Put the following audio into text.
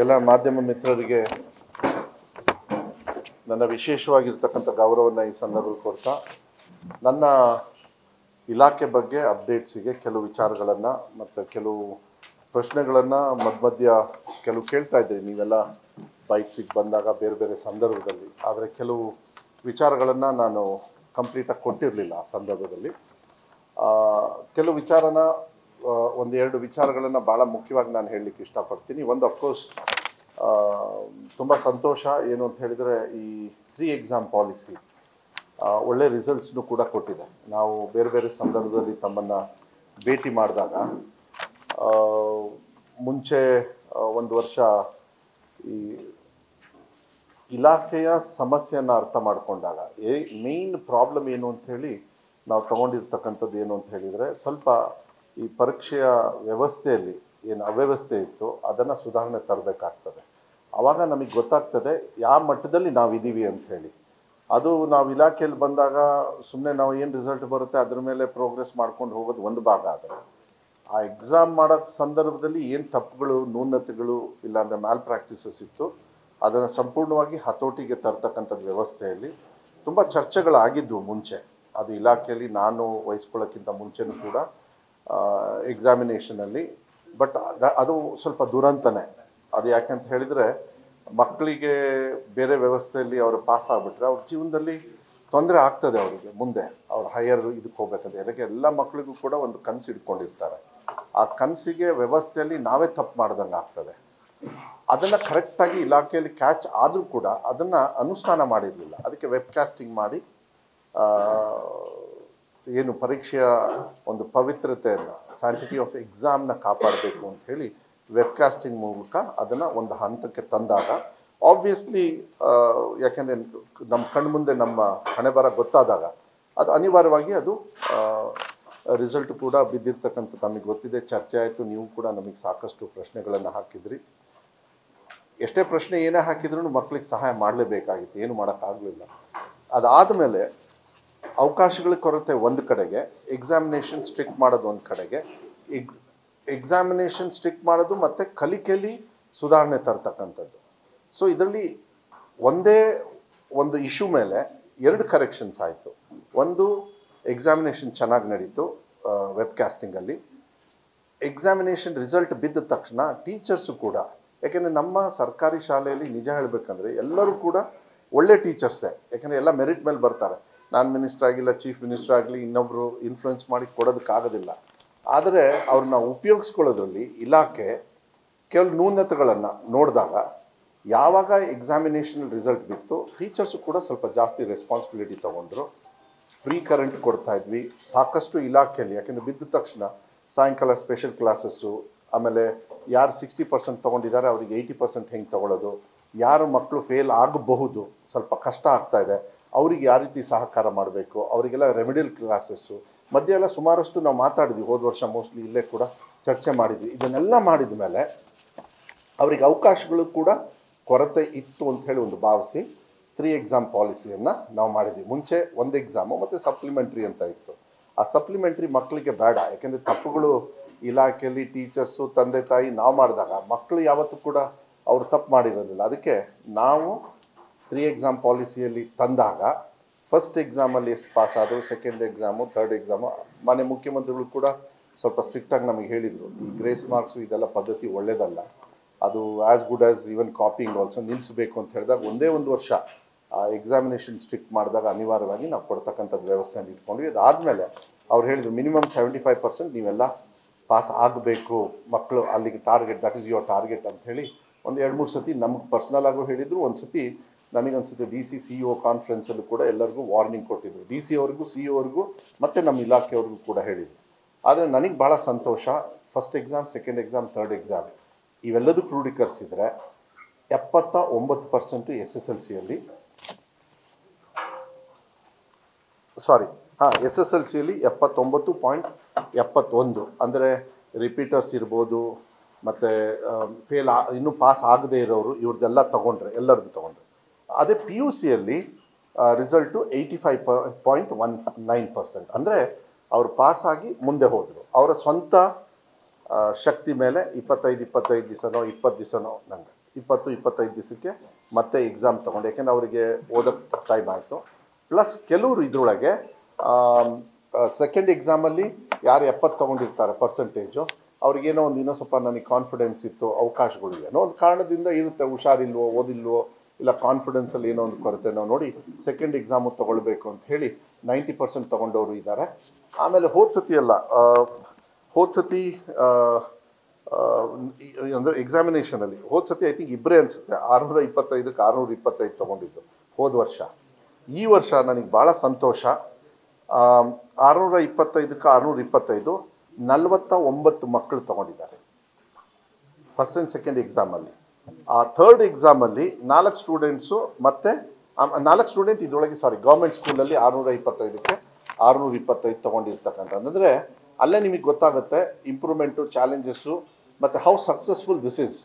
ಎಲ್ಲ ಮಾಧ್ಯಮ ಮಿತ್ರರಿಗೆ ನನ್ನ ವಿಶೇಷವಾಗಿರ್ತಕ್ಕಂಥ ಗೌರವವನ್ನು ಈ ಸಂದರ್ಭದಲ್ಲಿ ಕೊಡ್ತಾ ನನ್ನ ಇಲಾಖೆ ಬಗ್ಗೆ ಅಪ್ಡೇಟ್ಸಿಗೆ ಕೆಲವು ವಿಚಾರಗಳನ್ನು ಮತ್ತು ಕೆಲವು ಪ್ರಶ್ನೆಗಳನ್ನು ಮಧ್ಯ ಕೆಲವು ಕೇಳ್ತಾ ಇದ್ದೀರಿ ನೀವೆಲ್ಲ ಬೈಟ್ಸಿಗೆ ಬಂದಾಗ ಬೇರೆ ಬೇರೆ ಸಂದರ್ಭದಲ್ಲಿ. ಆದರೆ ಕೆಲವು ವಿಚಾರಗಳನ್ನು ನಾನು ಕಂಪ್ಲೀಟಾಗಿ ಕೊಟ್ಟಿರಲಿಲ್ಲ ಆ ಸಂದರ್ಭದಲ್ಲಿ. ಕೆಲವು ವಿಚಾರನ ಒಂದೆರಡು ವಿಚಾರಗಳನ್ನು ಭಾಳ ಮುಖ್ಯವಾಗಿ ನಾನು ಹೇಳಲಿಕ್ಕೆ ಇಷ್ಟಪಡ್ತೀನಿ. ಒಂದು ಅಫ್ಕೋರ್ಸ್ ತುಂಬ ಸಂತೋಷ ಏನು ಅಂತ ಹೇಳಿದರೆ ಈ 3 ಎಕ್ಸಾಮ್ ಪಾಲಿಸಿ ಒಳ್ಳೆ ರಿಸಲ್ಟ್ಸ್ನು ಕೂಡ ಕೊಟ್ಟಿದೆ. ನಾವು ಬೇರೆ ಬೇರೆ ಸಂದರ್ಭದಲ್ಲಿ ತಮ್ಮನ್ನು ಭೇಟಿ ಮಾಡಿದಾಗ ಮುಂಚೆ ಒಂದು ವರ್ಷ ಈ ಇಲಾಖೆಯ ಸಮಸ್ಯೆಯನ್ನು ಅರ್ಥ ಮಾಡಿಕೊಂಡಾಗ ಮೇಯ್ನ್ ಪ್ರಾಬ್ಲಮ್ ಏನು ಅಂಥೇಳಿ ನಾವು ತೊಗೊಂಡಿರ್ತಕ್ಕಂಥದ್ದು ಏನು ಅಂತ ಹೇಳಿದರೆ ಸ್ವಲ್ಪ ಈ ಪರೀಕ್ಷೆಯ ವ್ಯವಸ್ಥೆಯಲ್ಲಿ ಏನು ಅವ್ಯವಸ್ಥೆ ಇತ್ತು ಅದನ್ನು ಸುಧಾರಣೆ ತರಬೇಕಾಗ್ತದೆ. ಆವಾಗ ನಮಗೆ ಗೊತ್ತಾಗ್ತದೆ ಯಾವ ಮಟ್ಟದಲ್ಲಿ ನಾವಿದ್ದೀವಿ ಅಂಥೇಳಿ. ಅದು ನಾವು ಇಲಾಖೆಯಲ್ಲಿ ಬಂದಾಗ ಸುಮ್ಮನೆ ನಾವು ಏನು ರಿಸಲ್ಟ್ ಬರುತ್ತೆ ಅದ್ರ ಮೇಲೆ ಪ್ರೋಗ್ರೆಸ್ ಮಾಡ್ಕೊಂಡು ಹೋಗೋದು ಒಂದು ಭಾಗ. ಆದರೆ ಆ ಎಕ್ಸಾಮ್ ಮಾಡೋ ಸಂದರ್ಭದಲ್ಲಿ ಏನು ತಪ್ಪುಗಳು ನ್ಯೂನತೆಗಳು ಇಲ್ಲಾಂದರೆ ಮ್ಯಾಲ್ ಪ್ರಾಕ್ಟೀಸಸ್ ಇತ್ತು ಅದನ್ನು ಸಂಪೂರ್ಣವಾಗಿ ಹತೋಟಿಗೆ ತರ್ತಕ್ಕಂಥದ್ದು ವ್ಯವಸ್ಥೆಯಲ್ಲಿ ತುಂಬ ಚರ್ಚೆಗಳಾಗಿದ್ದವು ಮುಂಚೆ. ಅದು ಇಲಾಖೆಯಲ್ಲಿ ನಾನು ವಹಿಸ್ಕೊಳ್ಳೋಕ್ಕಿಂತ ಮುಂಚೆನೂ ಕೂಡ ಎಕ್ಸಾಮಿನೇಷನಲ್ಲಿ. ಬಟ್ ಅದು ಸ್ವಲ್ಪ ದುರಂತನೇ. ಅದು ಯಾಕೆಂತ ಹೇಳಿದರೆ ಮಕ್ಕಳಿಗೆ ಬೇರೆ ವ್ಯವಸ್ಥೆಯಲ್ಲಿ ಅವರು ಪಾಸ್ ಆಗಿಬಿಟ್ರೆ ಅವ್ರ ಜೀವನದಲ್ಲಿ ತೊಂದರೆ ಆಗ್ತದೆ. ಅವರಿಗೆ ಮುಂದೆ ಅವ್ರು ಹೈಯರ್ ಇದಕ್ಕೆ ಹೋಗ್ಬೇಕಂತ ಅದಕ್ಕೆ ಎಲ್ಲ ಮಕ್ಕಳಿಗೂ ಕೂಡ ಒಂದು ಕನಸು ಇಟ್ಕೊಂಡಿರ್ತಾರೆ. ಆ ಕನಸಿಗೆ ವ್ಯವಸ್ಥೆಯಲ್ಲಿ ನಾವೇ ತಪ್ಪು ಮಾಡ್ದಂಗೆ ಆಗ್ತದೆ. ಅದನ್ನು ಕರೆಕ್ಟಾಗಿ ಇಲಾಖೆಯಲ್ಲಿ ಕ್ಯಾಚ್ ಆದರೂ ಕೂಡ ಅದನ್ನು ಅನುಷ್ಠಾನ ಮಾಡಿರಲಿಲ್ಲ. ಅದಕ್ಕೆ ವೆಬ್ಕಾಸ್ಟಿಂಗ್ ಮಾಡಿ ಏನು ಪರೀಕ್ಷೆಯ ಒಂದು ಪವಿತ್ರತೆಯನ್ನು ಸ್ಯಾಂಟಿಟಿ ಆಫ್ ಎಕ್ಸಾಮ್ನ ಕಾಪಾಡಬೇಕು ಅಂತ ಹೇಳಿ ವೆಬ್ಕಾಸ್ಟಿಂಗ್ ಮೂಲಕ ಅದನ್ನು ಒಂದು ಹಂತಕ್ಕೆ ತಂದಾಗ ಆಬ್ವಿಯಸ್ಲಿ ಯಾಕೆಂದರೆ ನಮ್ಮ ಕಣ್ಮುಂದೆ ನಮ್ಮ ಹಣೆ ಬರ ಗೊತ್ತಾದಾಗ ಅದು ಅನಿವಾರ್ಯವಾಗಿ ಅದು ರಿಸಲ್ಟ್ ಕೂಡ ಬಿದ್ದಿರ್ತಕ್ಕಂಥದ್ದು ನಮಗೆ ಗೊತ್ತಿದೆ. ಚರ್ಚೆ ಆಯಿತು. ನೀವು ಕೂಡ ನಮಗೆ ಸಾಕಷ್ಟು ಪ್ರಶ್ನೆಗಳನ್ನು ಹಾಕಿದ್ರಿ. ಎಷ್ಟೇ ಪ್ರಶ್ನೆ ಏನೇ ಹಾಕಿದ್ರೂ ಮಕ್ಕಳಿಗೆ ಸಹಾಯ ಮಾಡಲೇಬೇಕಾಗಿತ್ತು, ಏನು ಮಾಡೋಕ್ಕಾಗಲಿಲ್ಲ. ಅದಾದ ಮೇಲೆ ಅವಕಾಶಗಳ ಕೊರತೆ ಒಂದು ಕಡೆಗೆ, ಎಕ್ಸಾಮಿನೇಷನ್ ಸ್ಟ್ರಿಕ್ಟ್ ಮಾಡೋದು ಒಂದು ಕಡೆಗೆ, ಎಕ್ಸಾಮಿನೇಷನ್ ಸ್ಟ್ರಿಕ್ಟ್ ಮಾಡೋದು ಮತ್ತು ಕಲಿಕೆಯಲ್ಲಿ ಸುಧಾರಣೆ ತರ್ತಕ್ಕಂಥದ್ದು. ಸೊ ಇದರಲ್ಲಿ ಒಂದೇ ಒಂದು ಇಶ್ಯೂ ಮೇಲೆ 2 ಕರೆಕ್ಷನ್ಸ್ ಆಯಿತು. ಒಂದು ಎಕ್ಸಾಮಿನೇಷನ್ ಚೆನ್ನಾಗಿ ನಡೀತು ವೆಬ್ಕಾಸ್ಟಿಂಗಲ್ಲಿ. ಎಕ್ಸಾಮಿನೇಷನ್ ರಿಸಲ್ಟ್ ಬಿದ್ದ ತಕ್ಷಣ ಟೀಚರ್ಸು ಕೂಡ, ಯಾಕೆಂದರೆ ನಮ್ಮ ಸರ್ಕಾರಿ ಶಾಲೆಯಲ್ಲಿ ನಿಜ ಹೇಳಬೇಕಂದ್ರೆ ಎಲ್ಲರೂ ಕೂಡ ಒಳ್ಳೆ ಟೀಚರ್ಸೇ. ಯಾಕೆಂದರೆ ಎಲ್ಲ ಮೆರಿಟ್ ಮೇಲೆ ಬರ್ತಾರೆ. ನಾನು ಮಿನಿಸ್ಟರ್ ಆಗಿಲ್ಲ, ಚೀಫ್ ಮಿನಿಸ್ಟರ್ ಆಗಲಿ, ಇನ್ನೊಬ್ಬರು ಇನ್ಫ್ಲುಯೆನ್ಸ್ ಮಾಡಿ ಕೊಡೋದಕ್ಕಾಗೋದಿಲ್ಲ. ಆದರೆ ಅವ್ರನ್ನ ಉಪಯೋಗಿಸ್ಕೊಳ್ಳೋದ್ರಲ್ಲಿ ಇಲಾಖೆ ಕೆಲವು ನ್ಯೂನತೆಗಳನ್ನು ನೋಡಿದಾಗ ಯಾವಾಗ ಎಕ್ಸಾಮಿನೇಷನ್ ರಿಸಲ್ಟ್ ಬಿತ್ತು ಟೀಚರ್ಸು ಕೂಡ ಸ್ವಲ್ಪ ಜಾಸ್ತಿ ರೆಸ್ಪಾನ್ಸಿಬಿಲಿಟಿ ತೊಗೊಂಡ್ರು. ಫ್ರೀ ಕರೆಂಟ್ ಕೊಡ್ತಾಯಿದ್ವಿ ಸಾಕಷ್ಟು ಇಲಾಖೆಯಲ್ಲಿ. ಯಾಕೆಂದರೆ ಬಿದ್ದ ತಕ್ಷಣ ಸಾಯಂಕಾಲ ಸ್ಪೆಷಲ್ ಕ್ಲಾಸಸ್ಸು, ಆಮೇಲೆ ಯಾರು 60% ತೊಗೊಂಡಿದ್ದಾರೆ ಅವ್ರಿಗೆ 80% ಹೆಂಗೆ ತೊಗೊಳ್ಳೋದು, ಯಾರು ಮಕ್ಕಳು ಫೇಲ್ ಆಗಬಹುದು, ಸ್ವಲ್ಪ ಕಷ್ಟ ಆಗ್ತಾಯಿದೆ ಅವ್ರಿಗೆ ಯಾವ ರೀತಿ ಸಹಕಾರ ಮಾಡಬೇಕು, ಅವರಿಗೆಲ್ಲ ರೆಮಿಡಿಯಲ್ ಕ್ಲಾಸಸ್ಸು ಮಧ್ಯ ಎಲ್ಲ ಸುಮಾರಷ್ಟು ನಾವು ಮಾತಾಡಿದ್ವಿ. ಹೋದ ವರ್ಷ ಮೋಸ್ಟ್ಲಿ ಇಲ್ಲೇ ಕೂಡ ಚರ್ಚೆ ಮಾಡಿದ್ವಿ. ಇದನ್ನೆಲ್ಲ ಮಾಡಿದ ಮೇಲೆ ಅವರಿಗೆ ಅವಕಾಶಗಳು ಕೂಡ ಕೊರತೆ ಇತ್ತು ಅಂತ ಹೇಳಿ ಒಂದು ಭಾವಿಸಿ 3 ಎಕ್ಸಾಮ್ ಪಾಲಿಸಿಯನ್ನು ನಾವು ಮಾಡಿದ್ವಿ. ಮುಂಚೆ 1 ಎಕ್ಸಾಮು ಮತ್ತು ಸಪ್ಲಿಮೆಂಟ್ರಿ ಅಂತ ಇತ್ತು. ಆ ಸಪ್ಲಿಮೆಂಟ್ರಿ ಮಕ್ಕಳಿಗೆ ಬೇಡ. ಯಾಕೆಂದರೆ ತಪ್ಪುಗಳು ಇಲಾಖೆಯಲ್ಲಿ ಟೀಚರ್ಸು ತಂದೆ ತಾಯಿ ನಾವು ಮಾಡಿದಾಗ ಮಕ್ಕಳು ಯಾವತ್ತೂ ಕೂಡ ಅವರು ತಪ್ಪು ಮಾಡಿರೋದಿಲ್ಲ. ಅದಕ್ಕೆ ನಾವು 3 ಎಕ್ಸಾಮ್ ಪಾಲಿಸಿಯಲ್ಲಿ ತಂದಾಗ ಫಸ್ಟ್ ಎಕ್ಸಾಮಲ್ಲಿ ಎಷ್ಟು ಪಾಸ್ ಆದರು, ಸೆಕೆಂಡ್ ಎಕ್ಸಾಮು, ಥರ್ಡ್ ಎಕ್ಸಾಮು ಮಾನ್ಯ ಮುಖ್ಯಮಂತ್ರಿಗಳು ಕೂಡ ಸ್ವಲ್ಪ ಸ್ಟ್ರಿಕ್ಟಾಗಿ ನಮಗೆ ಹೇಳಿದರು, ಈ ಗ್ರೇಸ್ ಮಾರ್ಕ್ಸು ಇದೆಲ್ಲ ಪದ್ಧತಿ ಒಳ್ಳೆಯದಲ್ಲ, ಅದು as good as even copying also ನಿಲ್ಲಿಸಬೇಕು ಅಂತ ಹೇಳಿದಾಗ ಒಂದೇ ಒಂದು ವರ್ಷ ಎಕ್ಸಾಮಿನೇಷನ್ ಸ್ಟ್ರಿಕ್ಟ್ ಮಾಡಿದಾಗ ಅನಿವಾರ್ಯವಾಗಿ ನಾವು ಕೊಡ್ತಕ್ಕಂಥದ್ದು ವ್ಯವಸ್ಥೆಯನ್ನು ಇಟ್ಕೊಂಡ್ವಿ. ಅದಾದಮೇಲೆ ಅವ್ರು ಹೇಳಿದರು ಮಿನಿಮಮ್ 75% ನೀವೆಲ್ಲ ಪಾಸ್ ಆಗಬೇಕು ಮಕ್ಕಳು, ಅಲ್ಲಿಗೆ target, that is your target ಅಂತ ಹೇಳಿ ಒಂದು 2-3 ಸತಿ ನಮಗೆ ಪರ್ಸ್ನಲ್ ಆಗು ಹೇಳಿದರು. ಒಂದು ಸತಿ ನನಗನ್ಸುತ್ತೆ DC CEO ಕಾನ್ಫರೆನ್ಸಲ್ಲೂ ಕೂಡ ಎಲ್ಲರಿಗೂ ವಾರ್ನಿಂಗ್ ಕೊಟ್ಟಿದ್ರು. DC ಅವ್ರಿಗೂ, CEO ಅವ್ರಿಗೂ ಮತ್ತು ನಮ್ಮ ಇಲಾಖೆಯವ್ರಿಗೂ ಕೂಡ ಹೇಳಿದರು. ಆದರೆ ನನಗೆ ಭಾಳ ಸಂತೋಷ, first exam, second exam, third exam ಇವೆಲ್ಲದೂ ಕ್ರೋಢೀಕರಿಸಿದರೆ 79% SSLCಯಲ್ಲಿ SSLCಯಲ್ಲಿ 79.71 ಅಂದರೆ ರಿಪೀಟರ್ಸ್ ಇರ್ಬೋದು ಮತ್ತು ಫೇಲ್ ಇನ್ನೂ ಪಾಸ್ ಆಗದೇ ಇರೋರು ಇವ್ರದ್ದೆಲ್ಲ ತೊಗೊಂಡ್ರೆ, ಎಲ್ಲರದ್ದು ತೊಗೊಂಡ್ರೆ. ಅದೇ PUCಯಲ್ಲಿ ರಿಸಲ್ಟು 85.19%. ಅಂದರೆ ಅವರು ಪಾಸಾಗಿ ಮುಂದೆ ಹೋದರು. ಅವರ ಸ್ವಂತ ಶಕ್ತಿ ಮೇಲೆ 25 ದಿವಸನೋ 20 ದಿವಸನೋ ನಂಗೆ 25 ದಿವಸಕ್ಕೆ ಮತ್ತೆ ಎಕ್ಸಾಮ್ ತೊಗೊಂಡು, ಯಾಕೆಂದರೆ ಅವರಿಗೆ ಓದೋಕ್ಕೆ ಟೈಮ್ ಆಯಿತು. ಪ್ಲಸ್ ಕೆಲವರು ಇದರೊಳಗೆ ಸೆಕೆಂಡ್ ಎಕ್ಸಾಮಲ್ಲಿ ಯಾರು 70 ತೊಗೊಂಡಿರ್ತಾರೆ ಪರ್ಸೆಂಟೇಜು, ಅವ್ರಿಗೇನೋ ಒಂದು ಇನ್ನೂ ಸ್ವಲ್ಪ ನನಗೆ ಕಾನ್ಫಿಡೆನ್ಸ್ ಇತ್ತು, ಅವಕಾಶಗಳಿದೆ ಅನ್ನೋ ಒಂದು ಕಾರಣದಿಂದ ಇರುತ್ತೆ, ಹುಷಾರಿಲ್ವೋ ಓದಿಲ್ವೋ ಇಲ್ಲ ಕಾನ್ಫಿಡೆನ್ಸಲ್ಲಿ ಏನೋ ಒಂದು ಕೊರತೆನೋ ನೋಡಿ ಸೆಕೆಂಡ್ ಎಕ್ಸಾಮು ತೊಗೊಳ್ಬೇಕು ಅಂತ ಹೇಳಿ 90% ತೊಗೊಂಡವರು ಇದ್ದಾರೆ. ಆಮೇಲೆ ಹೋದ ಸತಿ ಅಂದರೆ ಎಕ್ಸಾಮಿನೇಷನಲ್ಲಿ ಹೋದ ಸತಿ ಐ ಥಿಂಕ್ ಇಬ್ಬರೇ ಅನಿಸುತ್ತೆ 625ಕ್ಕೆ 625 ತೊಗೊಂಡಿದ್ದು ಹೋದ ವರ್ಷ. ಈ ವರ್ಷ ನನಗೆ ಭಾಳ ಸಂತೋಷ, 625ಕ್ಕೆ 625 49 ಮಕ್ಕಳು ತೊಗೊಂಡಿದ್ದಾರೆ ಫಸ್ಟ್ ಆ್ಯಂಡ್ ಸೆಕೆಂಡ್ ಎಕ್ಸಾಮಲ್ಲಿ. ಆ ಥರ್ಡ್ ಎಕ್ಸಾಮಲ್ಲಿ 4 ಸ್ಟೂಡೆಂಟ್ಸು ಮತ್ತು 4 ಸ್ಟೂಡೆಂಟ್ ಇದರೊಳಗೆ ಗೌರ್ಮೆಂಟ್ ಸ್ಕೂಲಲ್ಲಿ 625ಕ್ಕೆ 625 ತೊಗೊಂಡಿರ್ತಕ್ಕಂಥದ್ದು. ಅಂದರೆ ಅಲ್ಲೇ ನಿಮಗೆ ಗೊತ್ತಾಗುತ್ತೆ ಇಂಪ್ರೂವ್ಮೆಂಟು, ಚಾಲೆಂಜಸ್ಸು ಮತ್ತು ಹೌ ಸಕ್ಸಸ್ಫುಲ್ ದಿಸ್ ಇಸ್.